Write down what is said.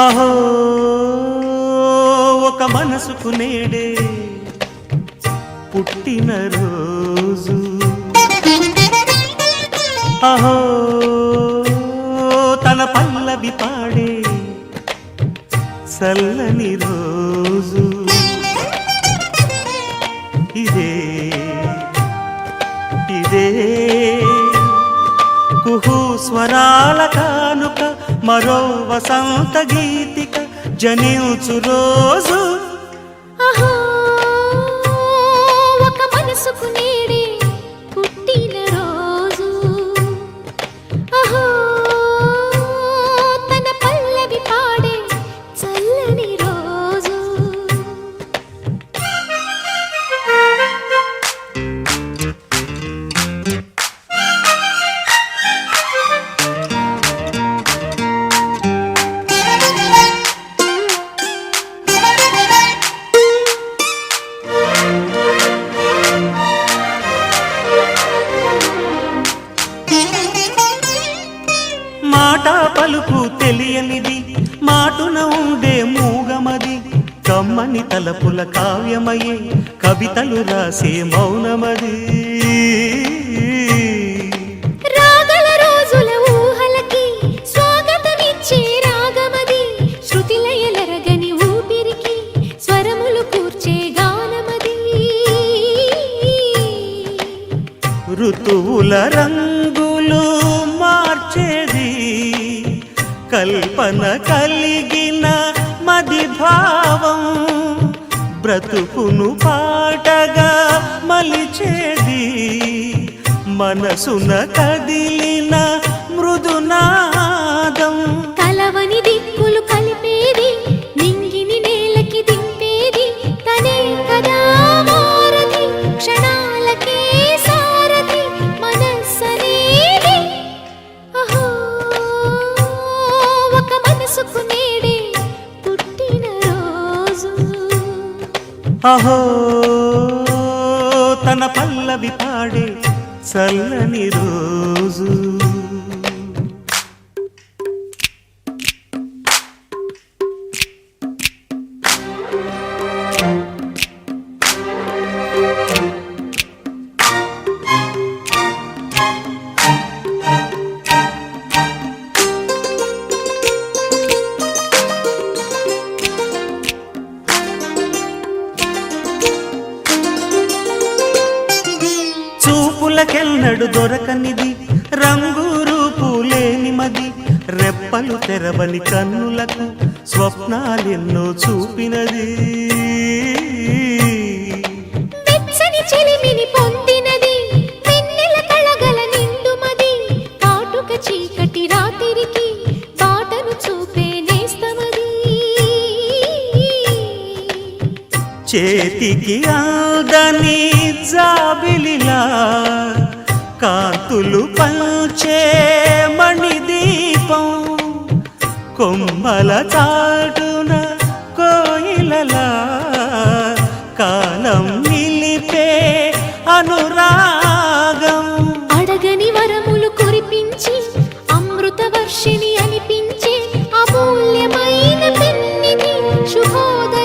అహో ఒక మనసుకు నేడే పుట్టిన రోజు, అహో తన పల్లవి పాడే చల్లని రోజు, ఇదే ఇదే కుహు స్వరాల కానుక, మరో వసంత గీతిక జనించు రోజు. అహో ఒక మనసుకు నేడే పుట్టిన రోజు, అహో తన పల్లవి పాడే చల్లని రోజు. మాట పలుకు తెలియనిది, మాటున ఉండే మూగమది, కమ్మని తలపుల కావ్యమయే కవితలు రాసే మౌనమది. రాగల రోజుల ఊహలకి స్వాగతమిచ్చే రాగమది, శృతిలయలరగని ఊపిరికి స్వరములు కూర్చే గానమది. ఋతువుల రంగులు మార్చేది, కల్పన కలిగిన మది భావం, బ్రతుకును పాటగా మలిచేది, మనసున కదిలిన మృదునాదం. కలవని దిక్కులు కలిపేది, నింగిని నేలకి దింపేది, తనే కదా మారది, క్షణాలకే సారథి మనస్సనేది. అహో ఒక మనసుకు నేడే పుట్టిన రోజు, అహో తన పల్లవి పాడే చల్లని రోజు. చూపులకెన్నడు దొరకనిది, రంగు రూపు లేని మది, రెప్పలు తెరవని కన్నులకు స్వప్నాలెన్నో చూపినది. వెచ్చని చెలిమిని పొందినది, వెన్నెల కళగల నిండుమది, కాటుక చీకటి రాత్రికి బాటను చూపే నేస్తమది. చేతికి అందని జాబిలిలా కాంతులు పంచే మణిదీపం, కొమ్మల చాటున కోయిలలా కాలం నిలిపే అనురాగం. అడగని వరములు కురిపించి అమృత వర్షిణి అనిపించే అమూల్యమైన పెన్నిది, శుభోదయ